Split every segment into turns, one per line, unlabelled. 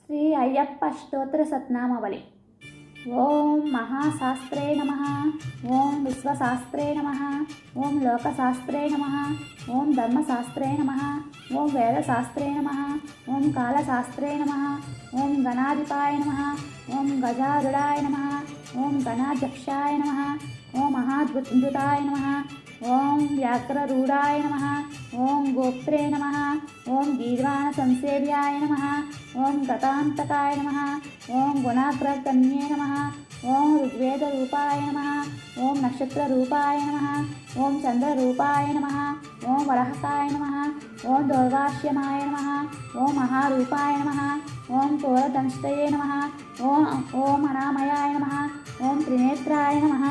శ్రీ అయ్యప్ప స్తోత్ర సత్నామవళి. ఓం మహాశాస్త్రే నమః. ఓం విశ్వశాస్త్రే నమః. ఓం లోకశాస్త్రే నమః. ఓం ధర్మశాస్త్రే నమః. ఓం వేదశాస్త్రే నమః. ఓం కాలశాస్త్రే నమః. ఓం గణాధిపాయ నమః. ఓం గజారుడాయ నమః. ఓం గణాధ్యక్షాయ నమః. ఓం మహాద్భుతాయ నమః. ఓం వ్యాఘ్రరూఢాయ నమః. ఓం గోప్త్రే నమః. ఓం గీర్వాణ సంసేవ్యాయ నమః. ఓం గతాంతకాయ నమః. ఓం గుణాగ్రగణ్యే నమః. ఓం ఋగ్వేదరూపాయ నమః. ఓం నక్షత్రరూపాయ నమః. ఓం చంద్రరూపాయ నమః. ఓం వరహకాయ నమః. ఓం దౌర్వాస్యమాయ నమః. ఓం మహారూపాయ నమః. ఓం తోరదంష్టయే నమః. ఓం అనామయాయ నమః. ఓం త్రినేత్రాయ నమః.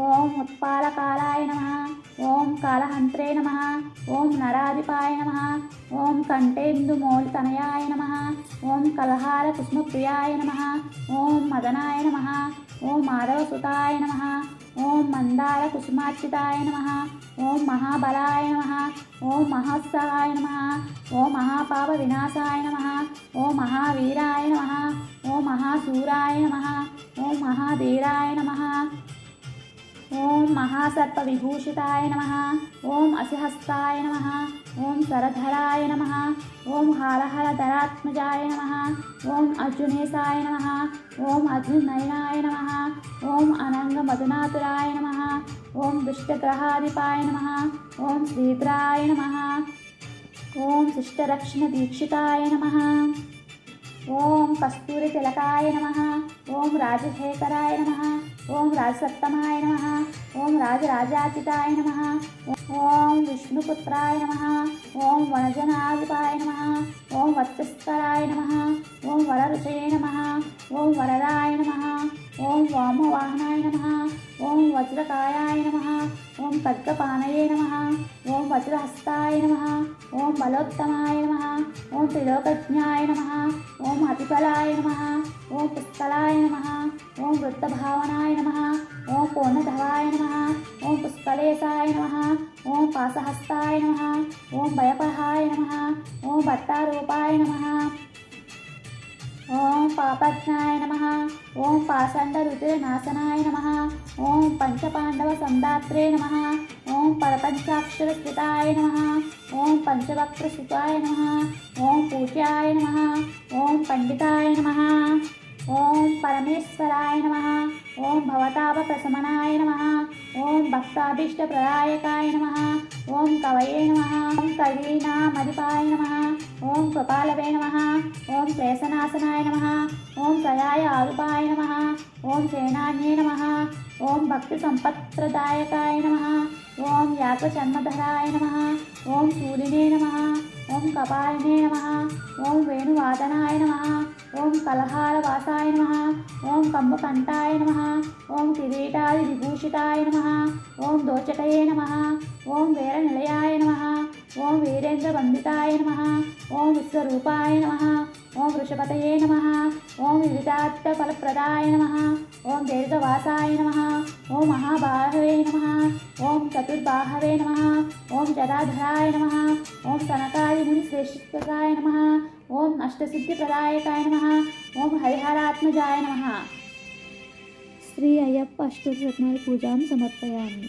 ఓం ఉత్పాలకాలాయ నమః. ఓం కాలహంత్రే నమః. ఓం నరాధిపాయ నమః. ఓం కంఠేందుమౌళితనయాయ నమః. ఓం కలహార కుసుమప్రియాయ నమః. ఓం మదనాయ నమః. ఓం మాధవసుతాయ నమః. ఓం మందార కుసుమార్చితాయ నమః. ఓం మహాబలాయ నమః. ఓం మహోత్సవాయ నమః. ఓం మహాపాప వినాశాయ నమః. ఓం మహావీరాయ నమః. ఓం మహాశూరాయ నమః. ఓం మహాధీరాయ నమః. ఓం మహాసర్పవిభూషితాయ నమః. ఓం అసిహస్తాయ నమః. ఓం శరధరాయ నమః. ఓం హాలహలధరాత్మజాయ నమః. ఓం అర్జునేశాయ నమః. ఓం అర్జునయనాయ నమః. ఓం అనంగమధునాతురాయ నమః. ఓం దుష్టగ్రహాధిపాయ నమః. ఓం శ్రీధరాయ నమః. ఓం శిష్టరక్షణదీక్షితాయ నమః. ఓం కస్తూరి తిలకాయ నమః. ఓం రాజశేఖరాయ నమః. ఓం రాజసత్తమాయ నమః. ఓం రాజరాజాతితాయ నమః. ఓం విష్ణుపుత్రాయ నమః. ఓం వనజనాధిపాయ నమః. ఓం వత్సస్థరాయ నమః. ఓం వరరుచయే నమః. ఓం వరదాయ నమః. ఓం వామవాహనాయ నమః. ఓం వజ్రకాయాయ నమః. ఓం ఖడ్గపానయే నమః. ఓం వజ్రహస్తాయ నమః. ఓం బలోత్తమాయ నమః. ఓం త్రిలోకజ్ఞాయ నమః. ఓం అతిబలాయ నమః. ఓం పుష్కలాయ నమః. ఓం వృత్తభావనాయ నమః. ఓం పూర్ణధవాయ నమః. ఓం పుష్కలేశాయ నమః. ఓం పాశహస్తాయ నమః. ఓం భయపహాయ నమః. ఓం భట్టారూపాయ నమః. ఓం పాపజ్ఞాయ నమః. ఓం పాషండరుద్రనాశనాయ నమః. ఓం పంచపాండవ సందాత్రే నమః. ఓం పరపంచాక్షరస్థితాయ నమః. ఓం పంచవక్రసుతాయ నమః. ఓం పూజ్యాయ నమః. ఓం పండితాయ నమః. ఓం పరమేశ్వరాయ నమః. ఓం భవతాపప్రశమనాయ నమః. ఓం భక్తాభీష్టప్రదాయకాయ నమః. ఓం కవయే నమః. ఓం కవీనామధిపాయ నమః. ఓం కృపాలవే నమః. ఓం క్లేశనాశనాయ నమః. ఓం ప్రయాయ ఆరుపాయ నమః. ఓం సేనాన్యే నమః. ఓం భక్తి సంపత్ప్రదాయకాయ నమః. ఓం యాగచర్మధరాయ నమః. ఓం శూలినే నమః. ఓం కపాలినే నమః. ఓం వేణువాదనాయ నమః. ఓం కలహారవాసాయ నమః. ఓం కంబకంఠాయ నమః. ఓం కిరీటాది విభూషితాయ నమః. ఓం దోచకయే నమః. ఓం వీరనిలయాయ నమః. ఓం వీరేంద్రవందితాయ నమః. ఓం విశ్వరూపాయ నమః. ఓం వృషపతయే నమః. ఓం వివిధార్థఫలప్రదాయ నమః. ఓం దీర్ఘవాసాయ నమః. ఓం మహాబాహవే నమః. ఓం చతుర్బాహవే నమః. ఓం జటాధరాయ నమః. ఓం సనకాది ముని శ్రేష్ఠాయ నమః. ఓం అష్టసిద్ధిప్రదాయకాయ నమః. ఓం హరిహరాత్మజాయ నమః. శ్రీ అయ్యప్ప అష్టోత్తర రత్నాల పూజాం సమర్పయామి.